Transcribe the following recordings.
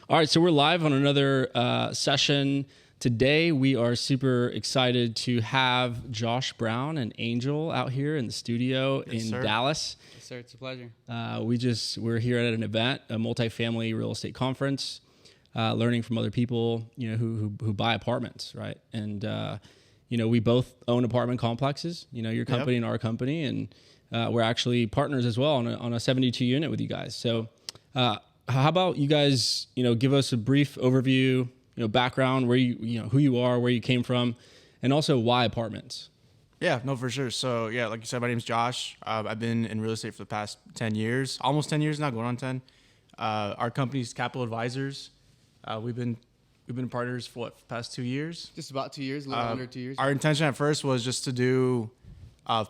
All right, so we're live on another session. Today, we are super excited to have Josh Brown and Angel out here in the studio in Dallas. Yes, sir. It's a pleasure. We're here at an event, a multifamily real estate conference, learning from other people, who buy apartments, right? And we both own apartment complexes. Your company and our company, and we're actually partners as well on a 72 unit with you guys. So, how about you guys, give us a brief overview, background, where who you are, where you came from, and also why apartments? Yeah, no, for sure. So yeah, like you said, my name's Josh. I've been in real estate for the past 10 years, almost 10 years now, going on 10. Our company's Capital Advisors. We've been partners for the past 2 years. Just about 2 years, a little under 2 years. Our intention at first was just to do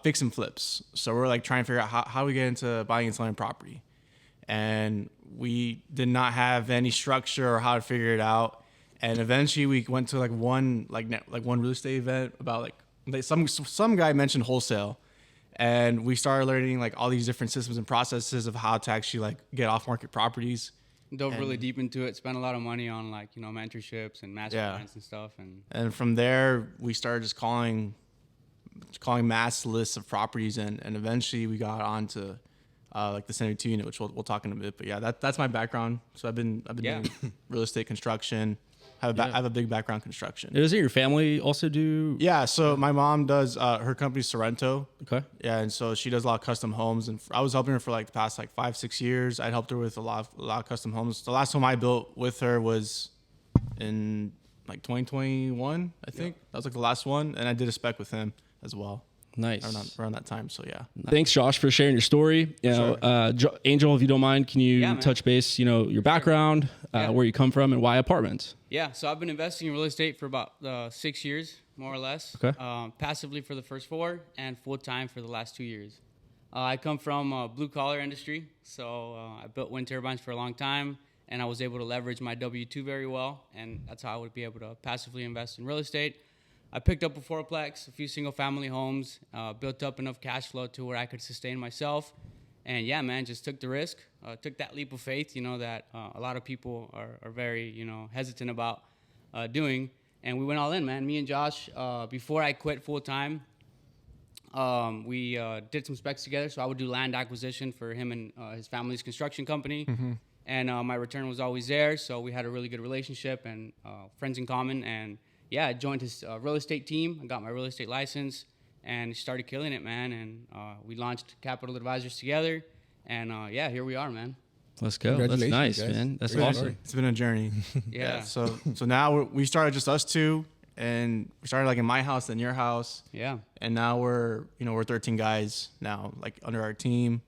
fix and flips. So we're like trying to figure out how we get into buying and selling property. And we did not have any structure or how to figure it out. And eventually we went to one real estate event about some guy mentioned wholesale, and we started learning all these different systems and processes of how to actually get off market properties. Dove really deep into it. Spent a lot of money on mentorships and masterminds and stuff. And from there we started just calling mass lists of properties, and eventually we got onto the 72 unit, which we'll talk in a bit. But yeah, that's my background. So I've been doing real estate construction. I have a big background in construction. Doesn't your family also do? Yeah, so my mom does, her company's Sorrento. Okay. Yeah, and so she does a lot of custom homes, and I was helping her for the past 5-6 years. I'd helped her with a lot of custom homes. The last home I built with her was in 2021, I think. That was the last one, and I did a spec with him as well. Nice. Around that time, so yeah. Thanks, Josh, for sharing your story. Angel, if you don't mind, can you touch base, your background, where you come from, and why apartments? Yeah, so I've been investing in real estate for about 6 years, more or less. Okay. Passively for the first 4 and full-time for the last 2 years. I come from a blue-collar industry, so I built wind turbines for a long time, and I was able to leverage my W-2 very well, and that's how I would be able to passively invest in real estate. I picked up a fourplex, a few single-family homes, built up enough cash flow to where I could sustain myself. And yeah, man, just took the risk, took that leap of faith, that a lot of people are very, hesitant about doing. And we went all in, man. Me and Josh, before I quit full-time, we did some specs together. So I would do land acquisition for him and his family's construction company. Mm-hmm. And my return was always there. So we had a really good relationship and friends in common. And yeah, I joined his real estate team. I got my real estate license and started killing it, man. And we launched Capital Advisors together. And here we are, man. Let's go. That's nice, guys. Man. That's awesome. It's been a journey. Yeah. So now we started just us two, and we started in my house, then your house. Yeah. And now we're 13 guys now, under our team,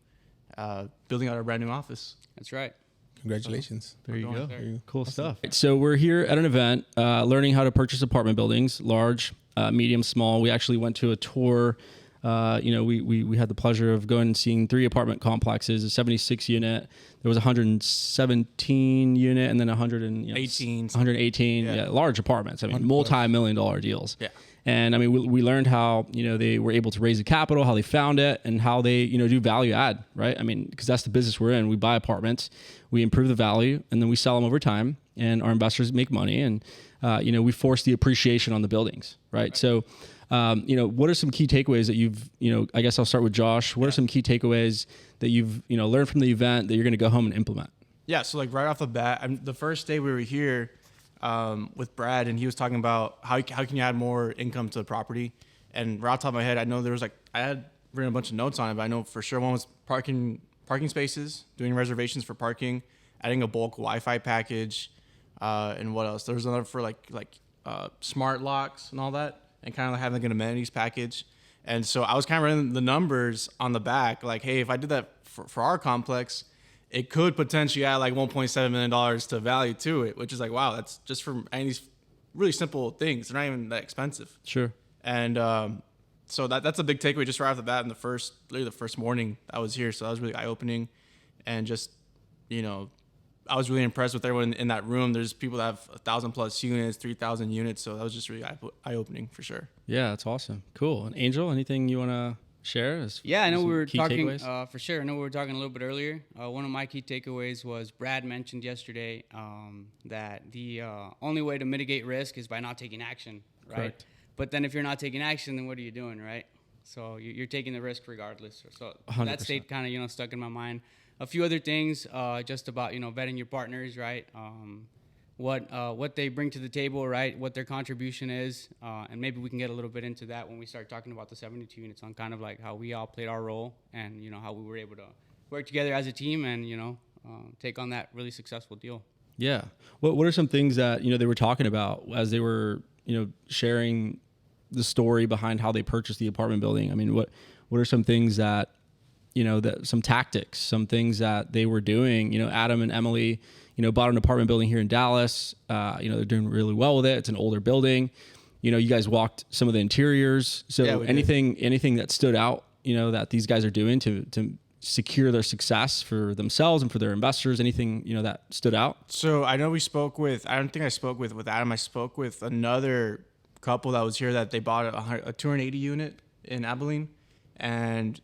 building out a brand new office. That's right. Congratulations. There you go. Cool stuff. So we're here at an event, learning how to purchase apartment buildings, large, medium, small. We actually went to a tour. We had the pleasure of going and seeing 3 apartment complexes, a 76 unit. There was a 117 unit, and then 118. Yeah, large apartments. I mean, multi-million-dollar deals. Yeah. And I mean, we learned how, they were able to raise the capital, how they found it, and how they, do value add, right? I mean, because that's the business we're in. We buy apartments, we improve the value, and then we sell them over time, and our investors make money, and, we force the appreciation on the buildings, right? So, what are some key takeaways that you've, I guess I'll start with Josh. What are some key takeaways that you've, learned from the event that you're going to go home and implement? Yeah. So right off the bat, the first day we were here, with Brad, and he was talking about how can you add more income to the property. And right off the top of my head, I know there was I had written a bunch of notes on it, but I know for sure one was parking spaces, doing reservations for parking, adding a bulk Wi-Fi package, and what else? There was another for smart locks and all that, and kind of having an amenities package. And so I was kind of running the numbers on the back, hey, if I did that for our complex, it could potentially add $1.7 million to value to it, which is wow, that's just from any of these really simple things. They're not even that expensive. Sure. And so that's a big takeaway just right off the bat in the first morning I was here. So that was really eye-opening. And just, I was really impressed with everyone in that room. There's people that have 1,000+ units, 3,000 units. So that was just really eye-opening for sure. Yeah, that's awesome. Cool. And Angel, anything you want to share? Yeah, I know some we were key talking takeaways? for sure. I know we were talking a little bit earlier. One of my key takeaways was Brad mentioned yesterday that the only way to mitigate risk is by not taking action, right? Correct. But then if you're not taking action, then what are you doing, right? So you're taking the risk regardless. So 100%. that stayed kind of stuck in my mind. A few other things just about vetting your partners, right? What they bring to the table, right? What their contribution is, and maybe we can get a little bit into that when we start talking about the 72 units on kind of like how we all played our role and how we were able to work together as a team and take on that really successful deal. Yeah. What are some things that they were talking about as they were sharing the story behind how they purchased the apartment building? I mean, what are some things that that some tactics, some things that they were doing? Adam and Emily bought an apartment building here in Dallas. They're doing really well with it. It's an older building. You guys walked some of the interiors. So Yeah, anything that stood out, that these guys are doing to secure their success for themselves and for their investors, anything, that stood out? So I know I don't think I spoke with Adam. I spoke with another couple that was here that they bought a 280 unit in Abilene, and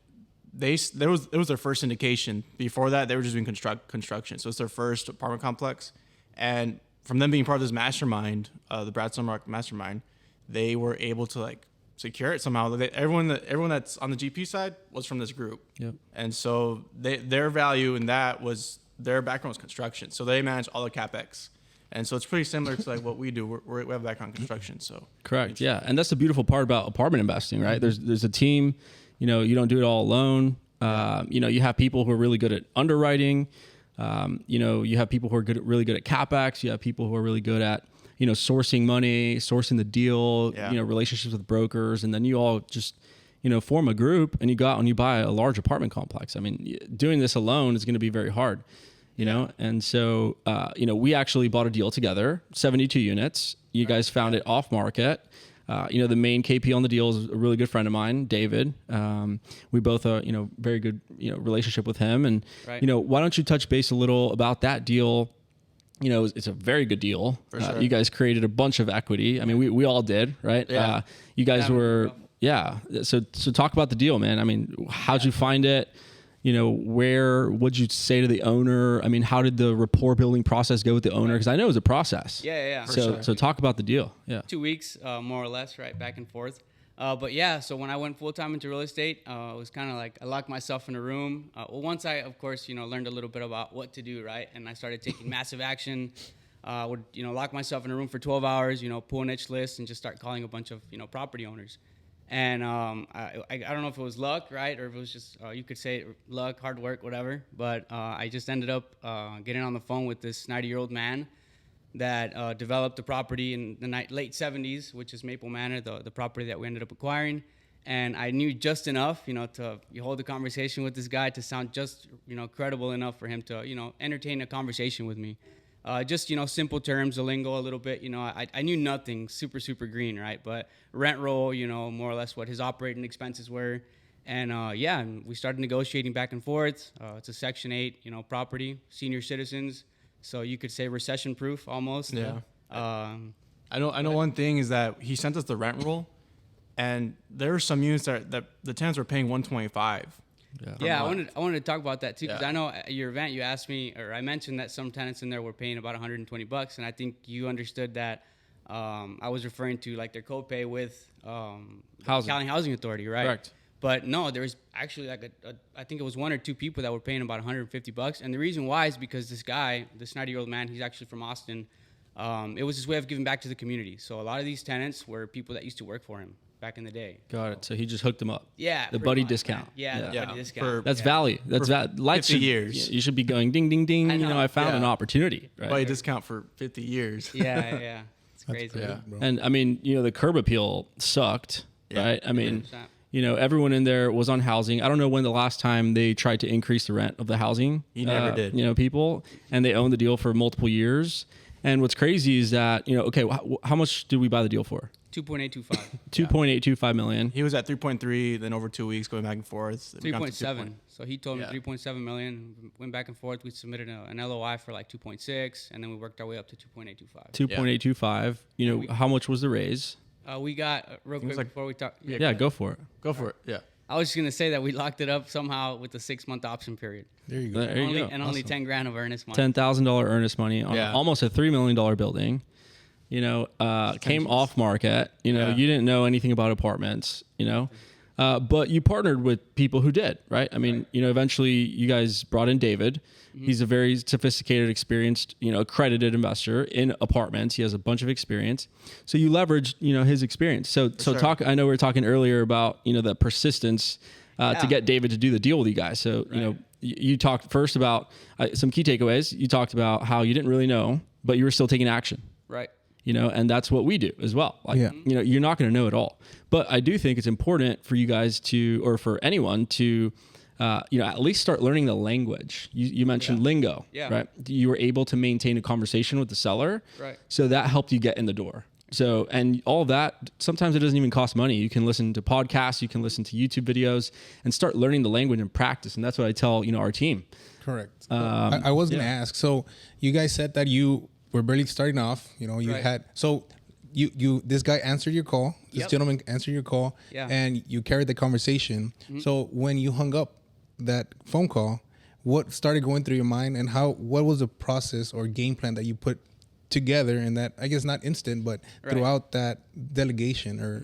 it was their first indication. Before that, they were just doing construction. So it's their first apartment complex, and from them being part of this mastermind, the Brad Sunmark mastermind, they were able to secure it somehow. Everyone that's on the GP side was from this group. Yep. And so their value in that was their background was construction. So they manage all the CapEx. And so it's pretty similar to what we do. We have a background in construction. So correct. Yeah. And that's the beautiful part about apartment investing, right? There's a team, you don't do it all alone. You have people who are really good at underwriting. You have people who are really good at CapEx. You have people who are really good at, sourcing money, sourcing the deal, relationships with brokers. And then you all just, form a group and you go out and you buy a large apartment complex. I mean, doing this alone is going to be very hard, And so, we actually bought a deal together, 72 units. You guys found it off market. The main KP on the deal is a really good friend of mine, David. We both, very good, relationship with him. And, right. Why don't you touch base a little about that deal? It's a very good deal. For sure. You guys created a bunch of equity. I mean, we all did, right? Yeah. You guys were, So talk about the deal, man. I mean, how'd you find it? What'd you say to the owner? I mean, how did the rapport building process go with the owner? Because I know it was a process. Yeah. So talk about the deal. Yeah. 2 weeks, more or less, right, back and forth. But yeah, so when I went full time into real estate, it was kind of like I locked myself in a room. Once I, of course, learned a little bit about what to do, right, and I started taking massive action. Would lock myself in a room for 12 hours, pull an itch list, and just start calling a bunch of property owners. And I don't know if it was luck, right, or if it was just you could say luck, hard work, whatever. But I just ended up getting on the phone with this 90-year-old man that developed the property in the late 70s, which is Maple Manor, the property that we ended up acquiring. And I knew just enough, to hold a conversation with this guy to sound just, credible enough for him to, entertain a conversation with me. Just, simple terms, the lingo a little bit. I knew nothing super, super green, right? But rent roll, more or less what his operating expenses were. And, and we started negotiating back and forth. It's a Section 8, property, senior citizens. So you could say recession-proof almost. Yeah. I know one thing is that he sent us the rent roll, and there were some units that the tenants were paying $125. Yeah, I wanted to talk about that too, because Yeah. I know at your event you asked me, or I mentioned that some tenants in there were paying about $120, and I think you understood that I was referring to like their copay with County Housing Authority, right? Correct. But no, there was actually like I think it was one or two people that were paying about $150, and the reason why is because this guy, this 90-year-old man, he's actually from Austin. It was his way of giving back to the community. So a lot of these tenants were people that used to work for him back in the day. Got it. So he just hooked them up. Yeah. The buddy much, discount. man. Yeah, the Yeah. buddy discount. That's value. That's life 50 years. You should be going ding, ding, ding. I know. I found Yeah. an opportunity. Right. Buy a discount for 50 years. Yeah. It's crazy. Yeah. And I mean, the curb appeal sucked, Yeah. right? I mean, 100%. Everyone in there was on housing. I don't know when the last time they tried to increase the rent of the housing. He never did. People, and they owned the deal for multiple years. And what's crazy is that, how much did we buy the deal for? 2.825. $2.825 million. He was at 3.3, then over 2 weeks going back and forth. 3.7. So he told me Yeah. 3.7 million. Went back and forth. We submitted an LOI for like 2.6, and then we worked our way up to 2.825. 2.825. How much was the raise? We got real quick like- before we talk. Yeah, go for it. Go for it. Yeah. I was just gonna say that we locked it up somehow with the 6-month option period. There you go. There you go. And only 10 grand of earnest money. $10,000 earnest money on almost a $3 million building. You know, came off market. You know, you didn't know anything about apartments. You know, but you partnered with people who did, right? I mean, you know, eventually you guys brought in David. He's a very sophisticated, experienced, you know, accredited investor in apartments. He has a bunch of experience. So you leveraged, you know, his experience. So I know we were talking earlier about, you know, the persistence to get David to do the deal with you guys. So, you know, you talked first about some key takeaways. You talked about how you didn't really know, but you were still taking action. Right. You know, and that's what we do as well. Like, you know, you're not going to know it all, but I do think it's important for you guys to, or for anyone to, you know, at least start learning the language. You mentioned lingo, right? You were able to maintain a conversation with the seller. Right. So that helped you get in the door. So, and all of that, sometimes it doesn't even cost money. You can listen to podcasts, you can listen to YouTube videos and start learning the language and practice. And that's what I tell, you know, our team. Correct. I was going to ask, so you guys said that you were barely starting off, you know, you had, so you this guy answered your call, this gentleman answered your call, and you carried the conversation. So when you hung up that phone call, what started going through your mind, and what was the process or game plan that you put together in that, I guess not instant, but throughout that delegation or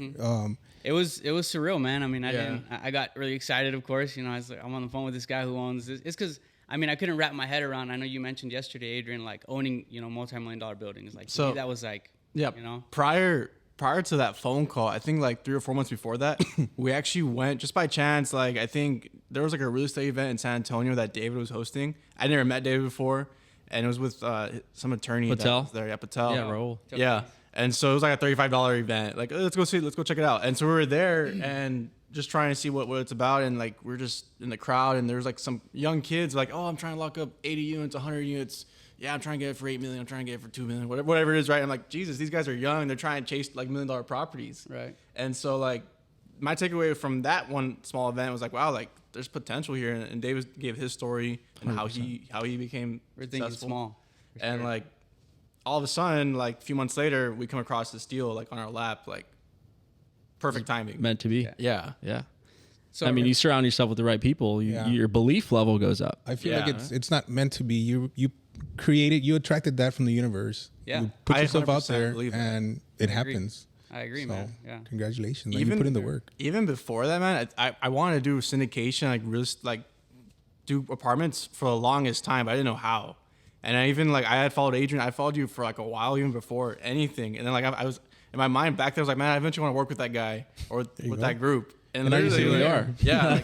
It was surreal, man. I mean, I got really excited, of course. You know, I'm on the phone with this guy who owns this. It's because, I mean, I couldn't wrap my head around. I know you mentioned yesterday, Adrian, like owning, you know, multi-million-dollar buildings. Like, so that was like, you know, prior to that phone call, I think like 3 or 4 months before that, we actually went just by chance. Like, I think there was like a real estate event in San Antonio that David was hosting. I never met David before, and it was with some attorney. Patel. That was there. Yeah, Patel. Yeah, Raul. Yeah. And so it was like a $35 event. Like, let's go check it out. And so we were there and just trying to see what it's about. And like, we're just in the crowd, and there's like some young kids like, oh, I'm trying to lock up 80 units, 100 units. Yeah, I'm trying to get it for $8 million. I'm trying to get it for $2 million, whatever it is, right? I'm like, Jesus, these guys are young. They're trying to chase like $1 million properties. Right. And so like, my takeaway from that one small event was like, wow, like there's potential here. And David gave his story and 100%. how he became We're thinking successful. small. And like, all of a sudden, like a few months later, we come across this deal like on our lap, like perfect timing. Meant to be. Yeah. So I mean, you surround yourself with the right people, your belief level goes up. I feel like it's not meant to be. You attracted that from the universe. Yeah. You put yourself out there, believe and it happens. I agree, man. Yeah. Congratulations. You put in the work. Even before that, man, I wanted to do syndication, like really, like do apartments for the longest time, but I didn't know how. And I had followed Adrian. I followed you for like a while, even before anything. And then like I was in my mind back there, I was like, man, I eventually want to work with that guy or with that group. And now you see who you are. Yeah,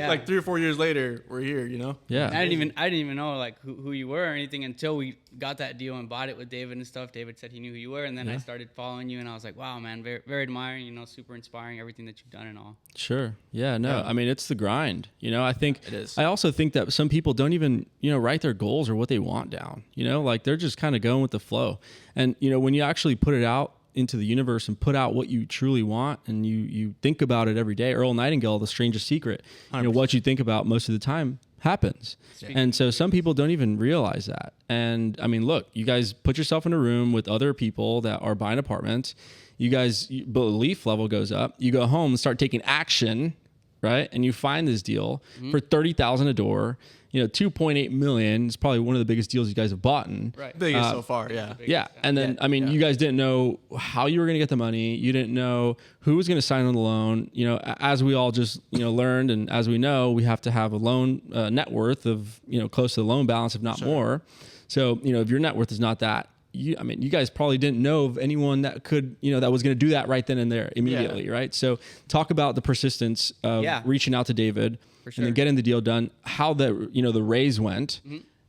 like 3 or 4 years later, we're here. You know. Yeah. I didn't even know like who you were or anything until we got that deal and bought it with David and stuff. David said he knew who you were, and then I started following you, and I was like, wow, man, very, very admiring. You know, super inspiring, everything that you've done and all. Sure. Yeah. No. Yeah. I mean, it's the grind. You know, I think it is. I also think that some people don't even, you know, write their goals or what they want down. You know, like they're just kind of going with the flow. And you know, when you actually put it out into the universe and put out what you truly want, and you think about it every day. Earl Nightingale, The Strangest Secret. 100%. You know, what you think about most of the time happens. And so some people don't even realize that. And I mean, look, you guys put yourself in a room with other people that are buying apartments. You guys, belief level goes up. You go home and start taking action, right? And you find this deal for $30,000 a door. You know, 2.8 million is probably one of the biggest deals you guys have bought. Right. Biggest so far, yeah. Yeah. And then, I mean, you guys didn't know how you were going to get the money. You didn't know who was going to sign on the loan. You know, as we all just, you know, learned, and as we know, we have to have a loan net worth of, you know, close to the loan balance, if not more. So, you know, if your net worth is not that, you guys probably didn't know of anyone that could, you know, that was going to do that right then and there immediately, right? So talk about the persistence of reaching out to David. And then getting the deal done, how the raise went,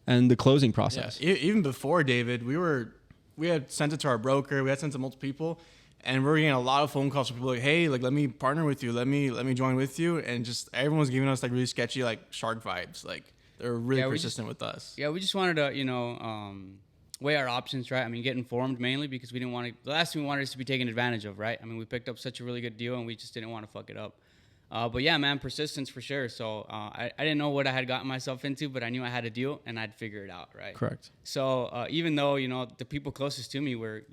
and the closing process. Yeah. Even before David, we had sent it to our broker, we had sent it to multiple people, and we were getting a lot of phone calls from people like, hey, like let me partner with you, let me join with you, and just everyone was giving us like really sketchy like shark vibes, like they were really persistent with us. Yeah, we just wanted to, you know, weigh our options, right? I mean, get informed mainly because we didn't want to. The last thing we wanted is to be taken advantage of, right? I mean, we picked up such a really good deal, and we just didn't want to fuck it up. But yeah, man, persistence for sure. So I didn't know what I had gotten myself into, but I knew I had a deal and I'd figure it out, right? Correct. So even though, the people closest to me were,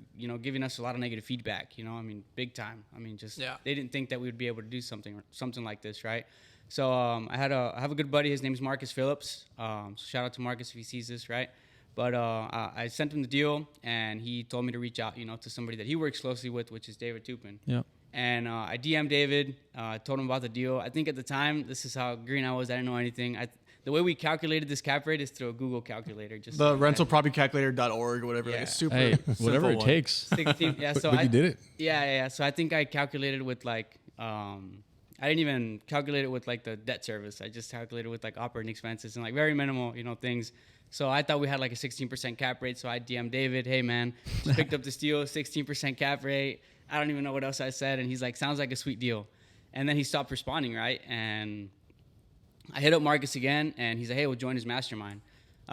giving us a lot of negative feedback, I mean, big time. I mean, just they didn't think that we would be able to do something like this, right? So I have a good buddy. His name's Marcus Phillips. So shout out to Marcus if he sees this, right? But I sent him the deal, and he told me to reach out, to somebody that he works closely with, which is David Tupin. Yeah. And I DM'd David, told him about the deal. I think at the time, this is how green I was. I didn't know anything. The way we calculated this cap rate is through a Google calculator. Just the rentalpropertycalculator.org or whatever. Yeah. Like, super Hey, whatever it takes. 16, yeah, so but you did it. Yeah. So I think I calculated with like, I didn't even calculate it with like the debt service. I just calculated with like operating expenses and like very minimal, things. So I thought we had like a 16% cap rate. So I DM'd David, hey man, just picked up this deal, 16% cap rate. I don't even know what else I said. And he's like, sounds like a sweet deal. And then he stopped responding, right? And I hit up Marcus again, and he's like, hey, we'll join his mastermind.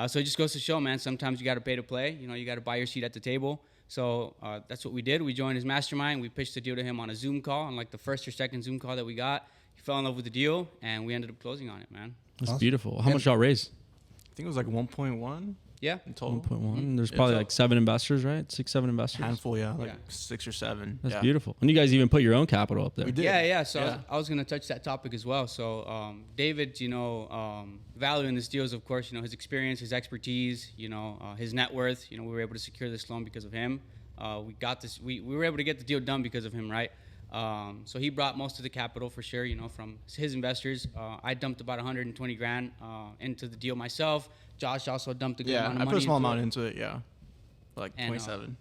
So it just goes to show, man, sometimes you got to pay to play. You got to buy your seat at the table. So that's what we did. We joined his mastermind. We pitched the deal to him on a Zoom call, on like the first or second Zoom call that we got. He fell in love with the deal, and we ended up closing on it, man. That's awesome. Beautiful. How much y'all raised? I think it was like 1.1. Yeah. In total. 1.1. Mm-hmm. There's probably like 7 investors, right? 6, 7 investors. Handful, yeah. Like 6 or 7. That's beautiful. And you guys even put your own capital up there. We did. Yeah. So I was going to touch that topic as well. So David's, value in this deal is, of course, his experience, his expertise, his net worth. We were able to secure this loan because of him. We got this. We were able to get the deal done because of him, right? So he brought most of the capital for sure, from his investors. I dumped about 120 grand into the deal myself. Josh also dumped a good amount of money. I put a small amount into it, like 27.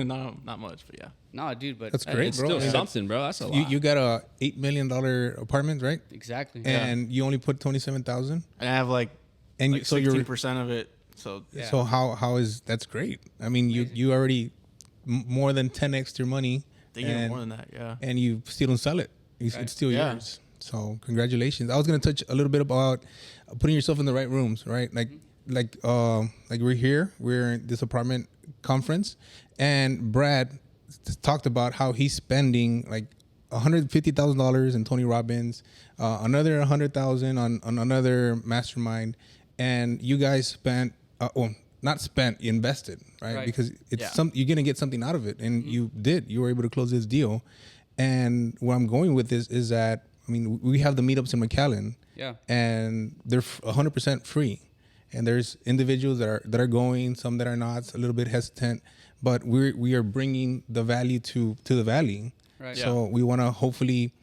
Not much, but yeah. No, dude, but that's great, it's bro. still something, bro. That's a lot. You got a $8 million apartment, right? Exactly. And you only put 27,000. And I have like 16% of it. So so how is that's great? I mean, you already more than 10x your money. Even more than that, yeah. And you still don't sell it. It's still yours. So congratulations. I was gonna touch a little bit about putting yourself in the right rooms, right? Like we're here. We're in this apartment conference, and Brad talked about how he's spending like $150,000 in Tony Robbins, another $100,000 on another mastermind, and you guys spent not spent, invested, right? Because it's you're gonna get something out of it, and you did. You were able to close this deal, and where I'm going with this is that we have the meetups in McAllen, and they're 100% free, and there's individuals that are going, some that are not, a little bit hesitant, but we are bringing the value to the valley, right? So we want to hopefully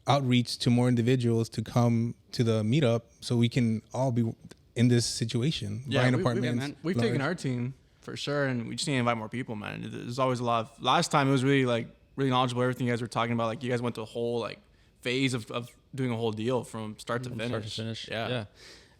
outreach to more individuals to come to the meetup, so we can all be in this situation, buying apartments. We've taken our team for sure, and we just need to invite more people, man. There's always a lot of. Last time it was really knowledgeable. Everything you guys were talking about, like you guys went through a whole phase of doing a whole deal from start to finish. Yeah.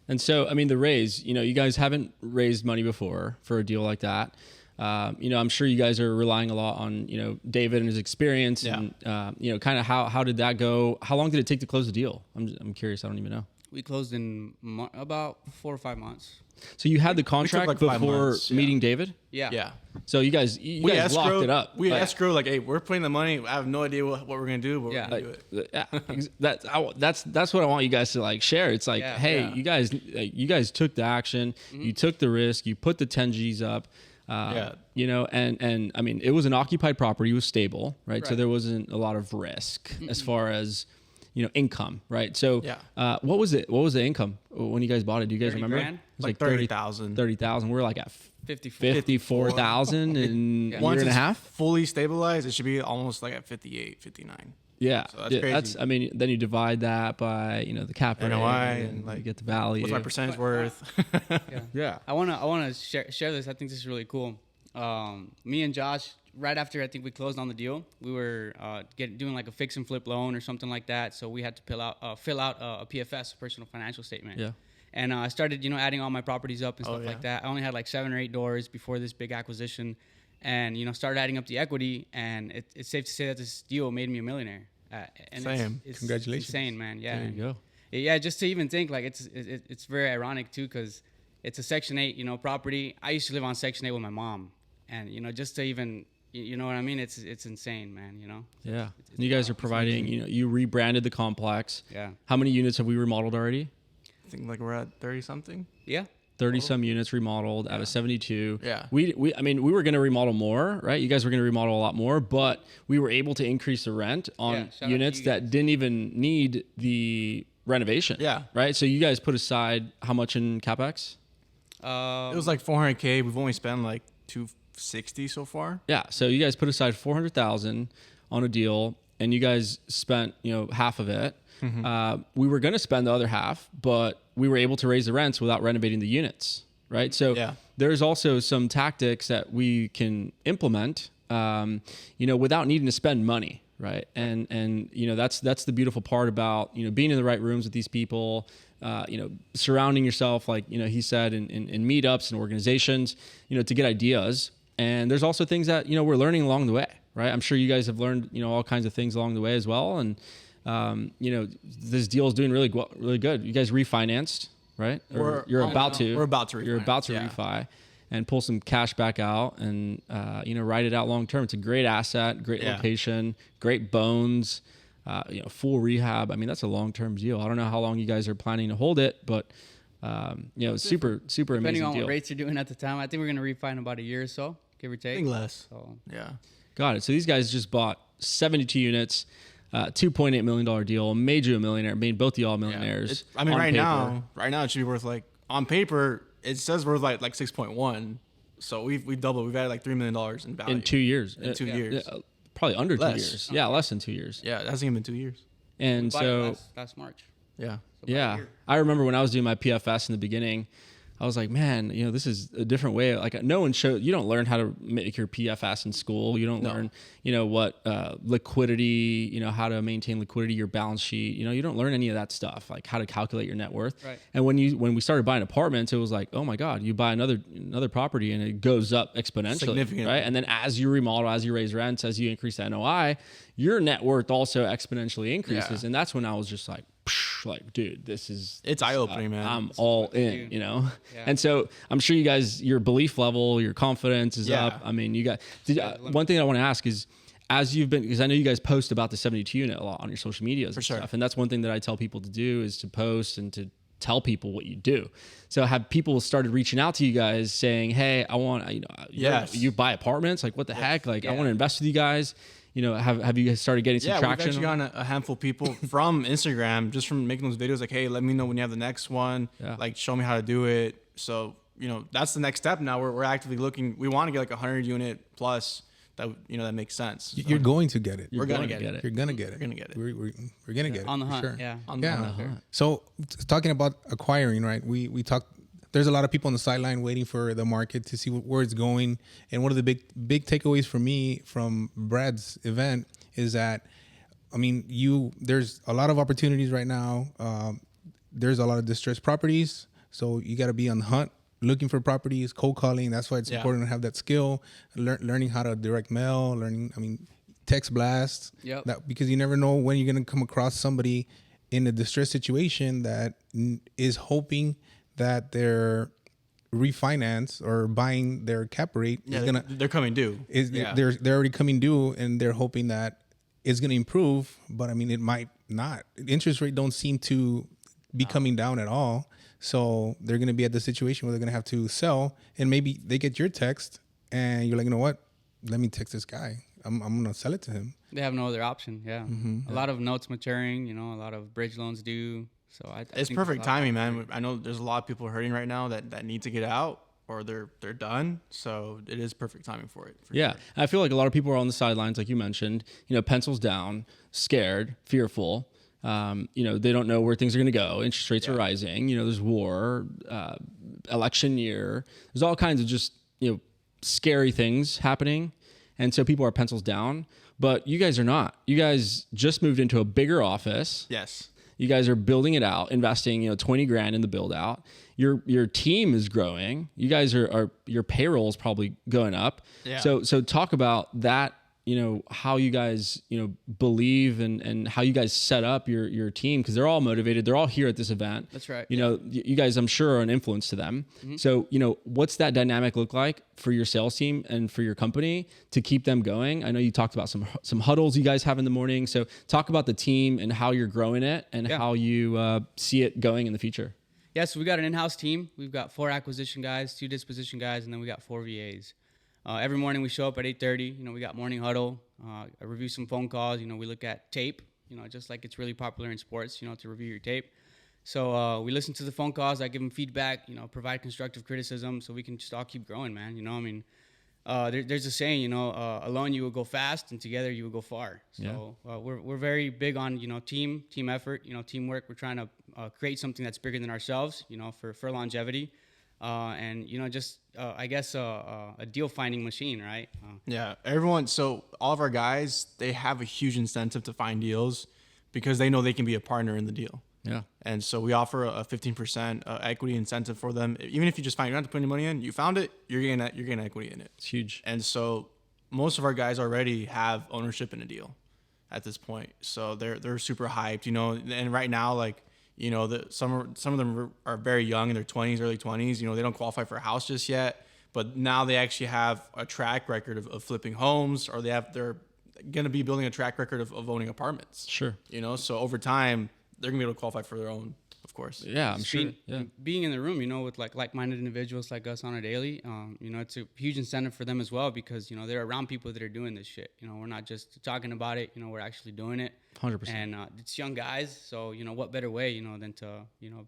And so, the raise. You guys haven't raised money before for a deal like that. I'm sure you guys are relying a lot on David and his experience, and kind of how did that go? How long did it take to close the deal? I'm curious. I don't even know. We closed in about 4 or 5 months. So you had the contract before meeting David? Yeah. So you guys locked it up. We escrow hey, we're putting the money. I have no idea what we're gonna do, but we're gonna do it. That's what I want you guys to share. It's hey, you guys took the action, you took the risk, you put the 10 G's up. And it was an occupied property, it was stable, right? So there wasn't a lot of risk as far as income, right? So, what was it? What was the income when you guys bought it? Do you guys remember? Grand? It was like 30,000. 30,000. We're like at 54,000 in a Once year and a half. Fully stabilized, it should be almost like at 58, 59. Yeah, so that's crazy. Then you divide that by the cap rate, NOI, and you get the value. What's my percentage worth? Yeah. I wanna share this. I think this is really cool. Me and Josh, right after I think we closed on the deal, we were doing like a fix and flip loan or something like that. So we had to fill out a PFS, a personal financial statement. Yeah. And I started, adding all my properties up and stuff like that. I only had like 7 or 8 doors before this big acquisition, and started adding up the equity. And it's safe to say that this deal made me a millionaire. And Same. It's Congratulations. insane, man. Yeah. There you go. Yeah, just to even think it's very ironic too, because it's a Section 8, property. I used to live on Section 8 with my mom, and just to even You know what I mean? It's insane, man. You know. Yeah. And you guys are providing. You know, you rebranded the complex. Yeah. How many units have we remodeled already? I think like we're at 30 something. Yeah. 30 some units remodeled out of 72. Yeah. We were going to remodel more, right? You guys were going to remodel a lot more, but we were able to increase the rent on units that didn't even need the renovation. Yeah. Right. So you guys put aside how much in CapEx? It was like 400K. We've only spent like 260 so far. Yeah. So you guys put aside 400,000 on a deal, and you guys spent, you know, half of it. Mm-hmm. We were going to spend the other half, but we were able to raise the rents without renovating the units, right? So there's also some tactics that we can implement, you know, without needing to spend money, right? And you know, that's the beautiful part about, you know, being in the right rooms with these people, you know, surrounding yourself, like, you know, he said in meetups and organizations, you know, to get ideas. And there's also things that, you know, we're learning along the way, right? I'm sure you guys have learned, you know, all kinds of things along the way as well. And, you know, this deal is doing really good. You guys refinanced, right? You're about to refi and pull some cash back out and, you know, ride it out long term. It's a great asset, great location, great bones, you know, full rehab. I mean, that's a long-term deal. I don't know how long you guys are planning to hold it, but, you know, super amazing deal. Depending on what rates you're doing at the time, I think we're going to refi in about a year or so, give or take. I think less. So. Yeah. Got it. So these guys just bought 72 units, $2.8 million deal, made you a millionaire, made both of y'all millionaires. I mean, right now it should be worth like, on paper, it says worth like 6.1. So we've doubled. We've added like $3 million in value. In 2 years. In 2 years. Probably under less. 2 years. Yeah, less than 2 years. Yeah, it hasn't even been 2 years. And so last March. Yeah. Yeah. I remember when I was doing my PFS in the beginning, I was like, man, you know, this is a different way. Like, no one showed, you don't learn how to make your PFS in school. You don't learn, you know, what liquidity, you know, how to maintain liquidity, your balance sheet. You know, you don't learn any of that stuff, like how to calculate your net worth. Right. And when we started buying apartments, it was like, oh my God, you buy another property and it goes up exponentially, right? And then as you remodel, as you raise rents, as you increase the NOI, your net worth also exponentially increases. And that's when I was just like, dude, it's eye-opening, man. I'm all in, you know? Yeah. And so I'm sure you guys, your belief level, your confidence is up. I mean, you got, one thing I want to ask is, as you've been, because I know you guys post about the 72 unit a lot on your social medias and stuff. And that's one thing that I tell people to do is to post and to tell people what you do. So have people started reaching out to you guys saying, hey, I want, you know, you buy apartments? Like, what the heck? Like, I want to invest with you guys. You know, have you guys started getting some traction? We've actually gotten a handful of people from Instagram just from making those videos like, hey, let me know when you have the next one. Like, show me how to do it. So, you know, that's the next step now. We're actively looking. We want to get like 100 unit plus that, you know, that makes sense. So you're going to get it. We're going to get it. You're going to get it. We're going to get it. We're going to get it. On the hunt. Sure. Yeah. On the hunt. So talking about acquiring, right? We talked. There's a lot of people on the sideline waiting for the market to see where it's going. And one of the big takeaways for me from Brad's event is that, I mean, there's a lot of opportunities right now. There's a lot of distressed properties. So you got to be on the hunt, looking for properties, cold calling. That's why it's important to have that skill, learning how to direct mail, text blast. Because you never know when you're going to come across somebody in a distressed situation that is hoping that their refinance or buying their cap rate is gonna they're coming due. They're already coming due and they're hoping that it's gonna improve, but I mean it might not. Interest rate don't seem to be coming down at all. So they're gonna be at the situation where they're gonna have to sell, and maybe they get your text and you're like, you know what? Let me text this guy. I'm gonna sell it to him. They have no other option. Yeah. A lot of notes maturing, you know, a lot of bridge loans due. So it's perfect timing, man. I know there's a lot of people hurting right now that need to get out or they're done. So it is perfect timing for it. Sure. I feel like a lot of people are on the sidelines, like you mentioned, you know, pencils down, scared, fearful. You know, they don't know where things are going to go. Interest rates are rising. You know, there's war, election year. There's all kinds of just, you know, scary things happening. And so people are pencils down, but you guys are not. You guys just moved into a bigger office. Yes. You guys are building it out, investing, you know, 20 grand in the build out. Your team is growing. You guys are your payroll is probably going up. Yeah. So talk about that how you guys, believe and how you guys set up your team, because they're all motivated. They're all here at this event. That's right. You guys, I'm sure, are an influence to them. Mm-hmm. So, what's that dynamic look like for your sales team and for your company to keep them going? I know you talked about some huddles you guys have in the morning. So talk about the team and how you're growing it and how you see it going in the future. Yeah, so we got an in-house team. We've got 4 acquisition guys, 2 disposition guys, and then we got 4 VAs. Every morning we show up at 8:30. We got morning huddle. I review some phone calls. We look at tape. Just like it's really popular in sports. To review your tape. So we listen to the phone calls. I give them feedback. Provide constructive criticism so we can just all keep growing, man. There's a saying. Alone you will go fast, and together you will go far. So we're very big on team effort. Teamwork. We're trying to create something that's bigger than ourselves. For longevity. I guess a deal finding machine, right? Everyone. So all of our guys, they have a huge incentive to find deals because they know they can be a partner in the deal. Yeah. And so we offer a 15% equity incentive for them. Even if you just find, you don't have to put any money in, you found it, you're getting equity in it. It's huge. And so most of our guys already have ownership in a deal at this point. So they're super hyped, and right now, some of them are very young in their 20s, early 20s. They don't qualify for a house just yet, but now they actually have a track record of flipping homes, or they're going to be building a track record of owning apartments. Sure. So over time, they're going to be able to qualify for their own, of course. Yeah, I'm sure. Being in the room, with like-minded individuals like us on a daily, it's a huge incentive for them as well because, they're around people that are doing this shit. We're not just talking about it, we're actually doing it. 100%. And it's young guys, so, what better way, than to,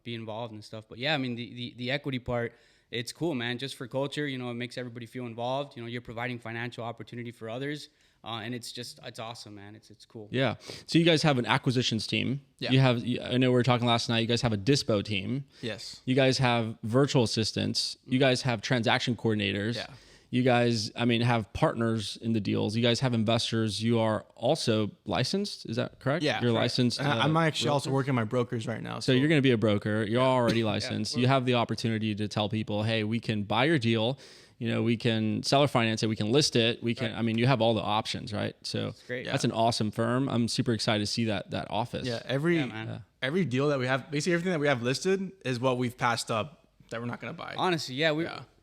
be involved and stuff. But yeah, I mean, the equity part, it's cool, man. Just for culture, it makes everybody feel involved. You're providing financial opportunity for others. And it's awesome, man. It's cool. Yeah. So you guys have an acquisitions team. Yeah. I know we were talking last night. You guys have a dispo team. Yes. You guys have virtual assistants. You guys have transaction coordinators. Yeah. You guys, have partners in the deals. You guys have investors. You are also licensed. Is that correct? Yeah. You're licensed. I'm actually also working my brokers right now. So you're going to be a broker. You're already licensed. You have the opportunity to tell people, hey, we can buy your deal. We can seller finance it. We can list it. We can, you have all the options, right? So that's great. That's an awesome firm. I'm super excited to see that office. Yeah. Every deal that we have, basically everything that we have listed is what we've passed up that we're not going to buy. Honestly,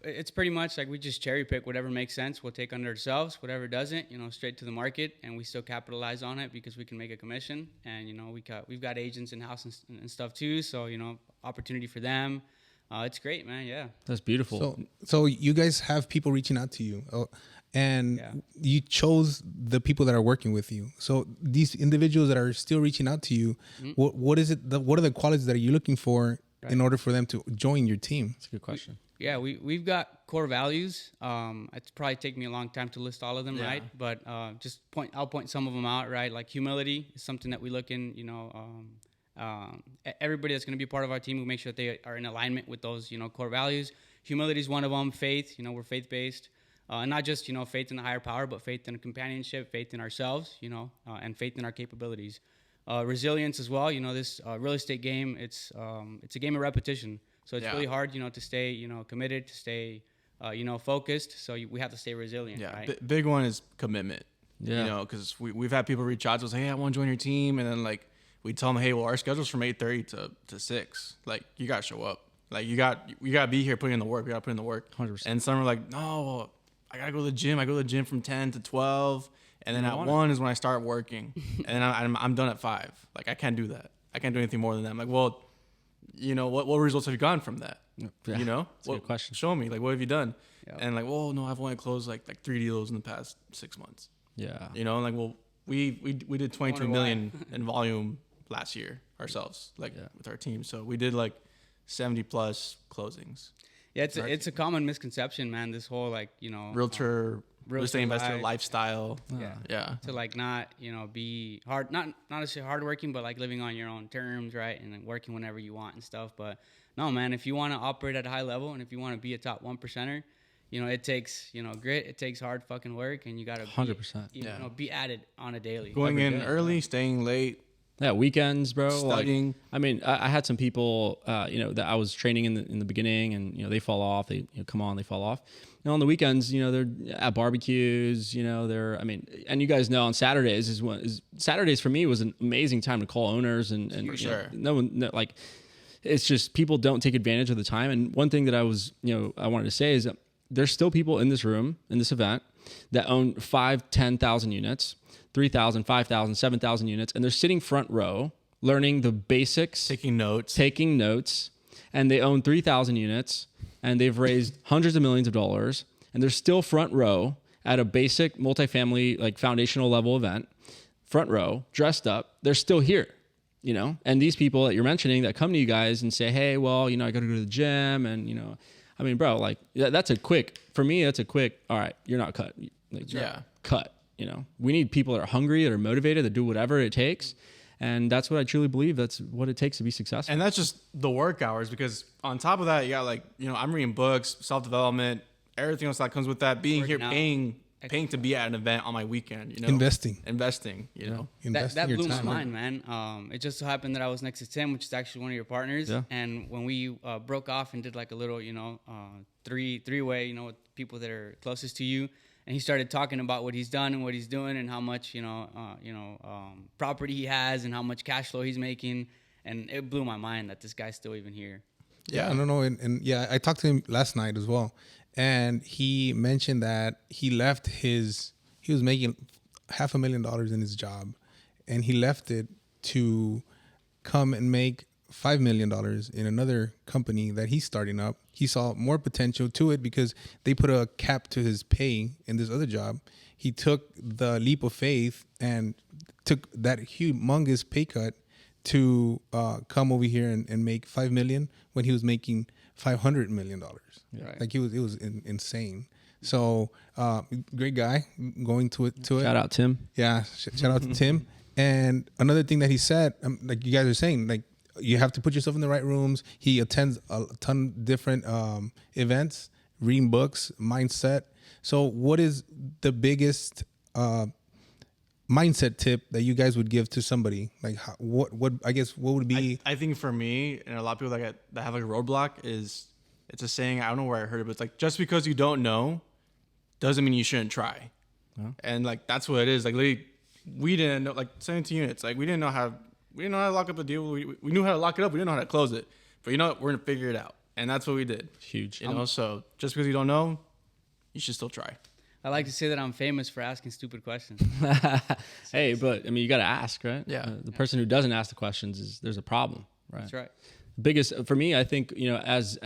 it's pretty much like we just cherry pick whatever makes sense. We'll take under ourselves, whatever doesn't, straight to the market, and we still capitalize on it because we can make a commission. And we've got agents in house and stuff too, so opportunity for them. It's great, man. Yeah, that's beautiful. So you guys have people reaching out to you, and you chose the people that are working with you. So these individuals that are still reaching out to you, what is it? What are the qualities that you're looking for in order for them to join your team? That's a good question. We've got core values. It's probably take me a long time to list all of them, right? But I'll point some of them out, right? Like humility is something that we look in, everybody that's going to be part of our team, we make sure that they are in alignment with those, core values. Humility is one of them. Faith, we're faith-based. And not just, faith in the higher power, but faith in companionship, faith in ourselves, and faith in our capabilities. Resilience as well. This real estate game, it's a game of repetition. So it's really hard, to stay, committed, to stay, focused. So we have to stay resilient. Yeah. Right? Big one is commitment. Yeah. Because we've had people reach out to us, hey, I want to join your team. And then we tell them, hey, well, our schedule's from 8:30 to 6. You got to show up. You got to be here putting in the work. We got to put in the work. 100%. And some are like, no, I got to go to the gym. I go to the gym from 10 to 12. And then at 1 is when I start working. And then I'm done at 5. I can't do that. I can't do anything more than that. I'm like, well, what results have you gotten from that? Yeah. That's a good question. Show me. What have you done? Yeah. And well, no, I've only closed like 3 deals in the past 6 months. Yeah. Well, we did 22 million in volume last year ourselves, with our team. So we did 70 plus closings. Yeah, it's a common misconception, man. This whole realtor, real estate investor lifestyle. Yeah. To not be hard, not necessarily hardworking, but living on your own terms, right? And then working whenever you want and stuff. But no, man, if you want to operate at a high level and if you want to be a top 1%er, it takes grit, it takes hard fucking work, and you gotta 100%. Be at it on a daily. Going in early, staying late. Yeah, weekends, bro. Studying. Like, I mean, I had some people, that I was training in the beginning, and they fall off. They come on, they fall off. And on the weekends, they're at barbecues. They're. I mean, and you guys know on Saturdays Saturdays for me was an amazing time to call owners and For sure. like, it's just people don't take advantage of the time. And one thing that I wanted to say is that there's still people in this room in this event that own 5,000, 10,000 units. 3,000, 5,000, 7,000 units, and they're sitting front row learning the basics, taking notes, and they own 3,000 units, and they've raised hundreds of millions of dollars, and they're still front row at a basic multifamily, like foundational level event, front row, dressed up. They're still here, and these people that you're mentioning that come to you guys and say, hey, well, I got to go to the gym, and, I mean, bro, like that's a quick, all right, you're not cut. Like, cut. We need people that are hungry, that are motivated, that do whatever it takes. And that's what I truly believe. That's what it takes to be successful. And that's just the work hours, because on top of that, you got I'm reading books, self-development, everything else that comes with that. Being here, paying to be at an event on my weekend, Investing, Investing that blew my mind, man. It just so happened that I was next to Tim, which is actually one of your partners. Yeah. And when we broke off and did like a little, three-way, with people that are closest to you, and he started talking about what he's done and what he's doing and how much, property he has and how much cash flow he's making. And it blew my mind that this guy's still even here. Yeah, I don't know. And I talked to him last night as well. And he mentioned that he was making $500,000 in his job, and he left it to come and make $5 million in another company that he's starting up. He saw more potential to it because they put a cap to his pay in this other job. He took the leap of faith and took that humongous pay cut to come over here and make $5 million when he was making $500 million. Right. Like it was insane. So great guy going to it. Shout out Tim. Yeah, shout out to Tim. And another thing that he said, like you guys are saying, like, you have to put yourself in the right rooms. He attends a ton of different events, reading books, mindset. So what is the biggest mindset tip that you guys would give to somebody? Like what would be? I think for me and a lot of people that have like a roadblock is, it's a saying, I don't know where I heard it, but it's like, just because you don't know doesn't mean you shouldn't try. Huh? And like, that's what it is. Like literally, we didn't know, like 17 units, like we didn't know how to lock up a deal. We knew how to lock it up. We didn't know how to close it. But we're going to figure it out. And that's what we did. Huge. So just because you don't know, you should still try. I like to say that I'm famous for asking stupid questions. Hey, but I mean, you got to ask, right? Yeah. The person who doesn't ask the questions there's a problem, right? That's right. Biggest for me, I think, as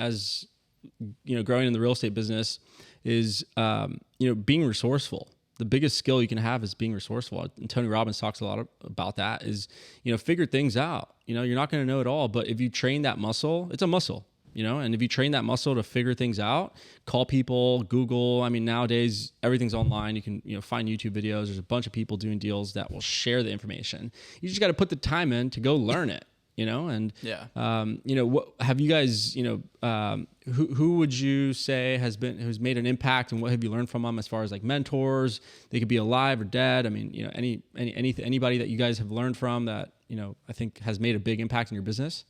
growing in the real estate business is, being resourceful. The biggest skill you can have is being resourceful. And Tony Robbins talks a lot about that is, figure things out. You're not going to know it all, but if you train that muscle, it's a muscle, and if you train that muscle to figure things out, call people, Google. I mean, nowadays everything's online. You can, find YouTube videos. There's a bunch of people doing deals that will share the information. You just got to put the time in to go learn it. And what have you guys, who would you say who's made an impact, and what have you learned from them as far as like mentors? They could be alive or dead. I mean, anybody that you guys have learned from that, I think has made a big impact in your business.